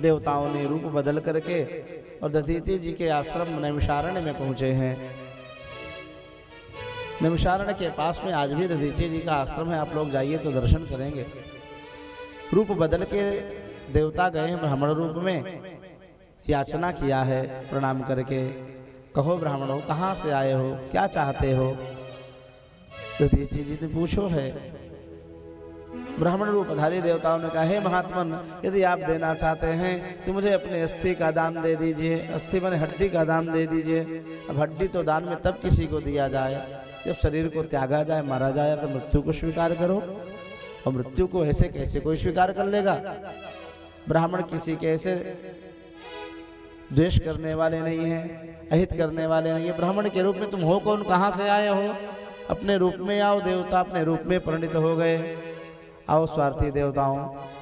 देवताओं ने रूप बदल करके और दधीचि जी के आश्रम नैमिषारण्य में पहुंचे हैं। नैमिषारण्य के पास में आज भी दधीचि जी का आश्रम है, आप लोग जाइए तो दर्शन करेंगे। रूप बदल के देवता गए हैं ब्राह्मण रूप में, याचना किया है प्रणाम करके, कहो ब्राह्मणों कहाँ से आए हो, क्या चाहते हो। दधीचि जी ने पूछो है। ब्राह्मण रूपधारी देवताओं ने कहा, हे महात्मन, यदि आप देना चाहते हैं तो मुझे अपने अस्थि का दान दे दीजिए। अस्थि माने हड्डी का दान दे दीजिए। अब हड्डी तो दान में तब किसी को दिया जाए जब शरीर को त्यागा जाए, मारा जाए, तो मृत्यु को स्वीकार करो। और मृत्यु को ऐसे कैसे कोई स्वीकार कर लेगा। ब्राह्मण किसी के ऐसे द्वेष करने वाले नहीं है, अहित करने वाले नहीं है। ब्राह्मण के रूप में तुम हो कौन, कहाँ से आए हो, अपने रूप में आओ। देवता अपने रूप में परिणित हो गए। आओ स्वार्थी देवताओं,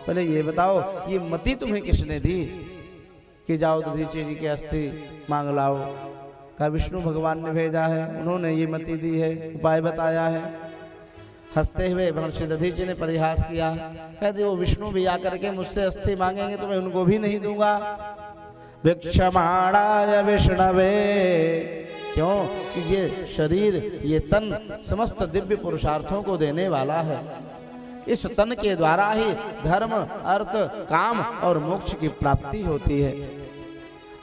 पहले ये बताओ ये मति तुम्हें किसने दी कि जाओ दधीचि जी के अस्थि मांग लाओ। कहा विष्णु भगवान ने भेजा है, उन्होंने ये मति दी है, उपाय बताया है। हंसते हुए महर्षि दधीचि ने परिहास किया, कहते वो विष्णु भी आकर के मुझसे अस्थि मांगेंगे तो मैं उनको भी नहीं दूंगा। भिक्षमाणाय विष्णवे, क्यों कि ये शरीर, ये तन समस्त दिव्य पुरुषार्थों को देने वाला है। इस तन के द्वारा ही धर्म, अर्थ, काम और मोक्ष की प्राप्ति होती है।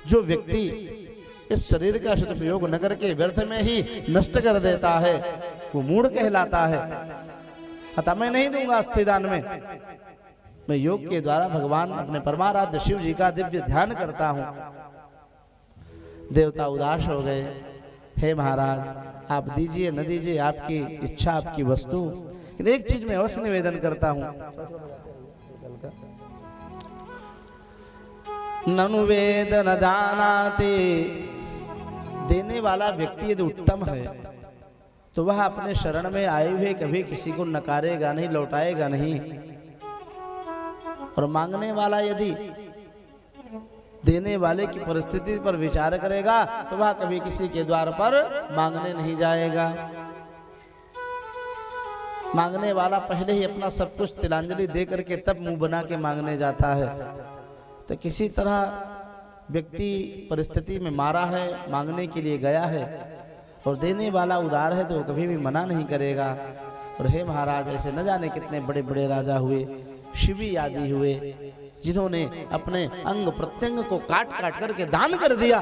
जो व्यक्ति इस शरीर का सदुपयोग न करके व्यर्थ में ही नष्ट कर देता है वो मूढ़ कहलाता है। अतः मैं नहीं दूंगा अस्थिदान में। मैं योग के द्वारा भगवान अपने परमाराध्य शिव जी का दिव्य ध्यान करता हूं। देवता उदास हो गए। हे महाराज, आप दीजिए न दीजिए आपकी इच्छा, आपकी वस्तु, लेकिन एक चीज मैं अवश्य निवेदन करता हूं। ननु वेद न जानाति, देने वाला व्यक्ति यदि उत्तम है तो वह अपने शरण में आए हुए कभी किसी को नकारेगा नहीं, लौटाएगा नहीं। और मांगने वाला यदि देने वाले की परिस्थिति पर विचार करेगा तो वह कभी किसी के द्वार पर मांगने नहीं जाएगा। मांगने वाला पहले ही अपना सब कुछ तिलांजलि दे करके तब मुंह बना के मांगने जाता है। तो किसी तरह व्यक्ति परिस्थिति में मारा है, मांगने के लिए गया है और देने वाला उदार है तो वो कभी भी मना नहीं करेगा। और हे महाराज, ऐसे न जाने कितने बड़े बड़े राजा हुए, शिवी आदि हुए, जिन्होंने अपने अंग प्रत्यंग को काट काट करके दान कर दिया।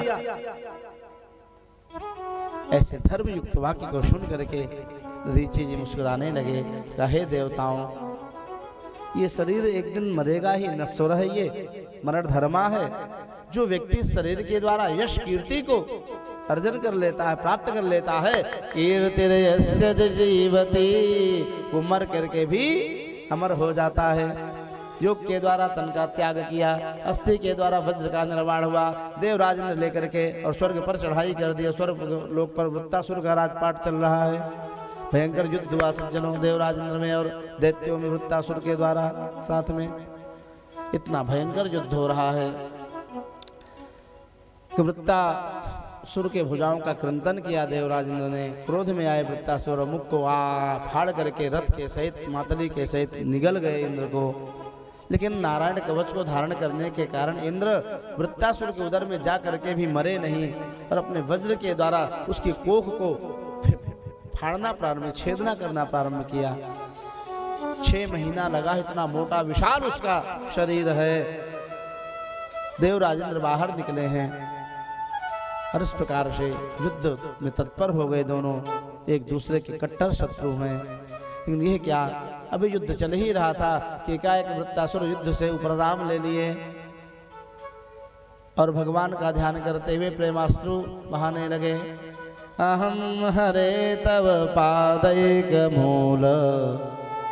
ऐसे धर्मयुक्त वाक्य को सुन करके दधीचि जी मुस्कुराने लगे। कहा, हे देवताओं, ये शरीर एक दिन मरेगा ही, नश्वर है, ये मरण धर्मा है। जो व्यक्ति शरीर के द्वारा यश कीर्ति को अर्जन कर लेता है, प्राप्त कर लेता है, कीर्तिर्यस्य जीवति, वो मर करके भी अमर हो जाता है। योग के द्वारा तन का त्याग किया, अस्थि के द्वारा वज्र का निर्माण हुआ, देवराज ने लेकर के और स्वर्ग पर चढ़ाई कर दिया। स्वर्ग लोक पर वृत्तासुर का राजपाट चल रहा है। भयंकर युद्ध हुआ सज्जनों, देवराजेंद्र में और दैत्यों में वृत्तासुर के द्वारा साथ में। इतना भयंकर युद्ध हो रहा है कि वृत्तासुर के भुजाओं का क्रंदन किया देवराजेंद्र ने। क्रोध में आए वृत्तासुर और मुख को फाड़ करके रथ के सहित, मातली के सहित निगल गए इंद्र को। लेकिन नारायण कवच को धारण करने के कारण इंद्र वृत्तासुर के उदर में जा करके भी मरे नहीं और अपने वज्र के द्वारा उसकी कोख को फाड़ना प्रारंभ, छेदना करना प्रारंभ किया। 6 महीना लगा, इतना मोटा विशाल उसका शरीर है। देवराजेंद्र बाहर निकले हैं और इस प्रकार से युद्ध में तत्पर हो गए। दोनों एक दूसरे के कट्टर शत्रु हैं। लेकिन यह क्या, अभी युद्ध चल ही रहा था कि एकाएक वृत्तासुर युद्ध से उपराम ले लिए और भगवान का ध्यान करते हुए प्रेमाश्रु बहाने लगे। अहम हरे तव पादैक मूल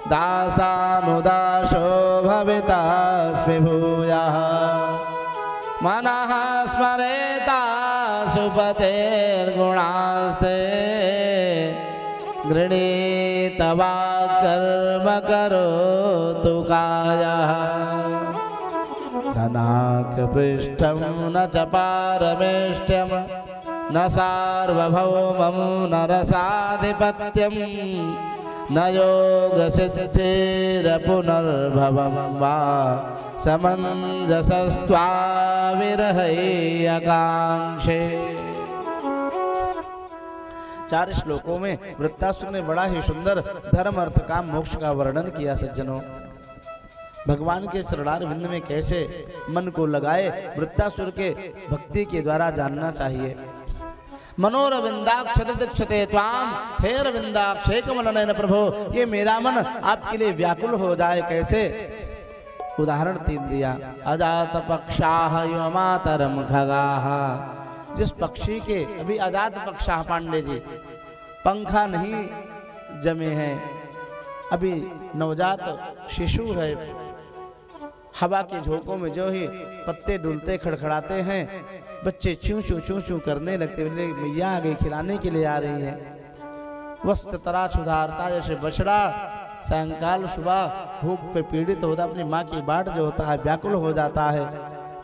दासानुदासो भवितास्मि भूयः मनः स्मरेता सुपतेर्गुणास्ते गृणीतवा कर्म करोतु कायः धनाक पृष्ठं न च पारमेष्ट्यं न सार्वभौमं न रसाधिपत्यं न योग सिद्धिर्पुनर्भवं वा समंजसस्त्वाविरहे आकांक्षे। 4 श्लोकों में वृत्तासुर ने बड़ा ही सुंदर धर्म अर्थ काम मोक्ष का वर्णन किया। सज्जनों, भगवान के चरणार विंद में कैसे मन को लगाए वृत्तासुर के भक्ति के द्वारा जानना चाहिए। मनोरविंदाक्षते त्वाम, हे रविंदाक्षे कमल नयन प्रभो, ये मेरा मन आपके लिए व्याकुल हो जाए कैसे। उदाहरण 3 दिया। अजात पक्षाः युवमातरम खगाः, जिस पक्षी के अभी अजात पक्षाः पांडे जी पंखा नहीं जमे हैं, अभी नवजात शिशु है, हवा के झोंकों में जो ही पत्ते डुलते खड़खड़ाते हैं, बच्चे चूं चूं करने लगते, मैया आ गई खिलाने के लिए आ रही है। वस्त्र तरा सुधारता, जैसे बछड़ा सायंकाल सुबह भूख पे पीड़ित होता, अपनी माँ की बाट जो होता है व्याकुल हो जाता है।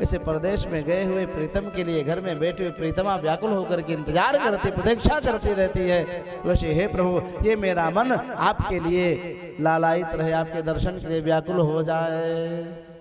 इसे परदेश में गए हुए प्रीतम के लिए घर में बैठे हुए प्रीतमा व्याकुल होकर के इंतजार करती, प्रतीक्षा करती रहती है। वैसे हे प्रभु, ये मेरा मन आपके लिए लालायित रहे, आपके दर्शन के लिए व्याकुल हो जाए।